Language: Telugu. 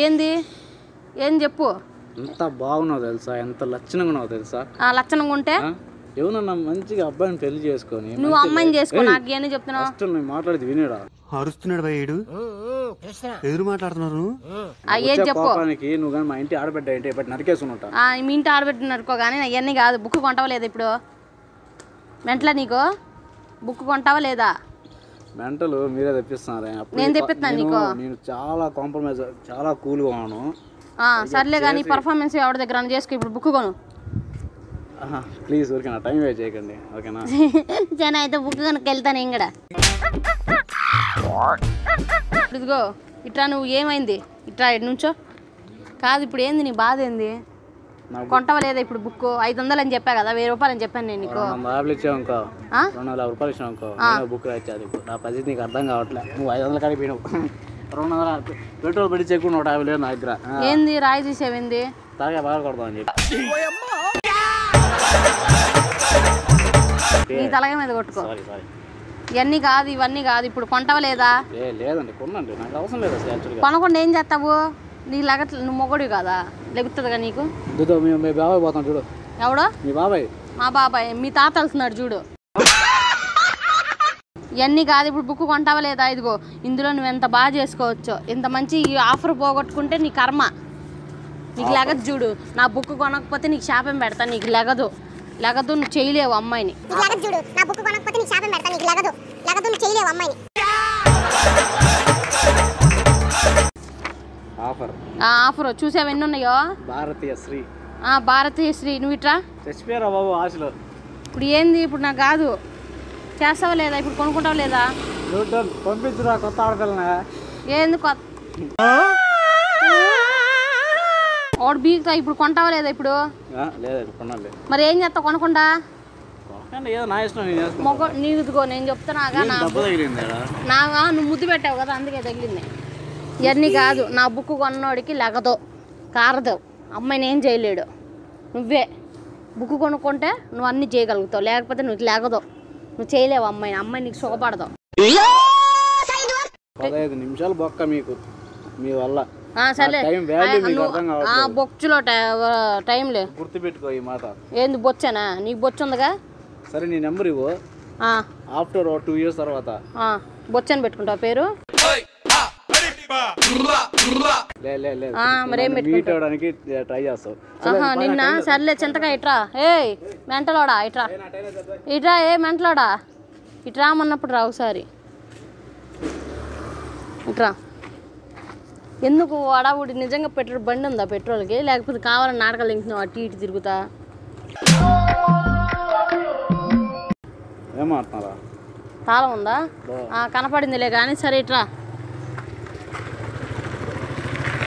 ఏంది ఏం చెప్పు. ఎంత బాగున్నావు తెలుసా, ఎంత లక్షణంగా ఉన్నావు తెలుసా. లక్షణంగా ఉంటే ఏమన్నా మంచిగా అబ్బాయిని పెళ్లి చేసుకొని నువ్వు అమ్మాయిని చేసుకో, నాకు ఏమని చెప్తున్నావు? అసలు నేను మాట్లాడేది వినేడా? అరుస్తున్నాడు భయ్యుడు, ఎదురు మాట్లాడుతున్నారు. చెప్పు. నువ్వు కానీ మా ఇంటి ఆడబిడ్డ ఏంటి ఇప్పుడు నరికేసుకుంటా. మీ ఇంటి ఆడబిడ్డ నరుకో కానీ అవన్నీ కాదు. బుక్ కొంటావా లేదా ఇప్పుడు? మెంటలా నీకు? బుక్ కొంటావా లేదా? మెంటలు మీరే తెప్పిస్తున్నారు. నేను తెప్పిస్తాను నీకు. నేను చాలా కాంప్రమైజ్, చాలా కూల్గా ఉన్నాను. సర్లే కానీ పర్ఫార్మెన్స్ ఎవరి దగ్గర చేసుకో. ఇప్పుడు బుక్ కొను ప్లీజ్. ఓకేనా, టైం వేస్ట్ చేయకండి. ఓకేనా జన అయితే బుక్ కొనుక్కి వెళ్తాను ఇంకడ. ఇదిగో ఇట్లా. నువ్వు ఏమైంది ఇట్లా నుంచో కాదు. ఇప్పుడు ఏంది నీ బాధ? ఏంది కొంటావా లేదా ఇప్పుడు? బుక్ 500 అని చెప్పా కదా, 1000 రూపాయలు అని చెప్పాను నేను నీకు. 200 ఇచ్చావుకో, 200 రూపాయలు ఇచ్చావుకో, బుక్ రాయించాలి. నా పరిస్థితి నీకు అర్థం కావట్లేదు. నువ్వు 500 కాడికి పోయినావు. 200 పెట్రోల్ పెట్టి చెక్కు 150 లేదు నా దగ్గర. ఏంది రాయి తీసేవింది? తాగా బాగా కొడతాం అని చెప్పి నీ తలగా మీద కొట్టుకో. ఇవన్నీ కాదు, ఇవన్నీ కాదు. ఇప్పుడు కొంటావా లేదా? లేదండి, కొనండి, నాకు అవసరం లేదు అసలు. కొనకుండా ఏం చేస్తావు? నీ లగట్లు నువ్వు మొగడు కదా, లెగుతుందిగా నీకు. మీ బాబాయ్ పోతాం చూడు. ఎవడో? మీ బాబాయ్. మా బాబాయ్ మీ తాత వెళ్తున్నాడు చూడు. ఇవన్నీ కాదు. ఇప్పుడు బుక్ కొంటావా లేదా? ఇదిగో ఇందులో నువ్వు ఎంత బాగా చేసుకోవచ్చో, ఎంత మంచి ఆఫర్ పోగొట్టుకుంటే నీ కర్మ. నీకు లెగదు చూడు. నా బుక్ కొనకపోతే నీకు శాపం పెడతా. నీకు లెగదు, నువ్వు చేయలేవు అమ్మాయిని. ఆఫర్ చూసావు ఎన్ని ఉన్నాయో? భారతీయ శ్రీ. భారతీయ శ్రీ. నువ్వు ఇట్రా. చచ్చిపోయారా బాబు ఆశలో. ఇప్పుడు ఏంది? ఇప్పుడు నాకు కాదు, చేస్తావా లేదా? ఇప్పుడు కొనుక్కుంటావా లేదా? పంపించురా కొత్త ఆడపిల్లనా. ఏంది కొత్త ఓడి బీగుతా? ఇప్పుడు కొంటావా లేదా? ఇప్పుడు మరి ఏం చేస్తావు కొనకుండా? మొగ నీకు ఇదిగో నేను చెప్తున్నాగా, నువ్వు ముద్దు పెట్టావు కదా అందుకే తగిలింది. ఇవన్నీ కాదు. నా బుక్ కొన్నోడికి లెగదు, కారదు. అమ్మాయిని ఏం చేయలేడు. నువ్వే బుక్ కొనుక్కుంటే నువ్వు అన్నీ చేయగలుగుతావు, లేకపోతే నువ్వు లెగదు, నువ్వు చేయలేవు అమ్మాయిని. అమ్మాయి నీకు సుఖపడదు. 15 నిమిషాలు బొక్క మీకు మీ వల్ల. సరే బొచ్చులో టైం లేదు, గుర్తుపెట్టుకో ఈ మాట. ఏంది బొచ్చానా? నీకు బొచ్చు ఉందిగా. సరే నీ నెంబర్ ఇవ్వు. ఆఫ్టర్ 2 years తర్వాత బొచ్చని పెట్టుకుంటావు పేరు. ట్రై చేస్తావు నిన్న. సర్లే చింతకాయ ఇట్రా. మెంటలోడా ఇట్రా, ఇట్రా. మెంటలోడా ఇట్రా అన్నప్పుడు రా ఒకసారి. ఇట్రా. ఎందుకు అడావుడి? నిజంగా పెట్రోల్ బండి ఉందా పెట్రోల్కి? లేకపోతే కావాలని నాటకాలు ఇంకున్నావు అటు ఇటు తిరుగుతా? తాళం ఉందా? కనపడిందిలే కానీ. సరే ఇట్రా.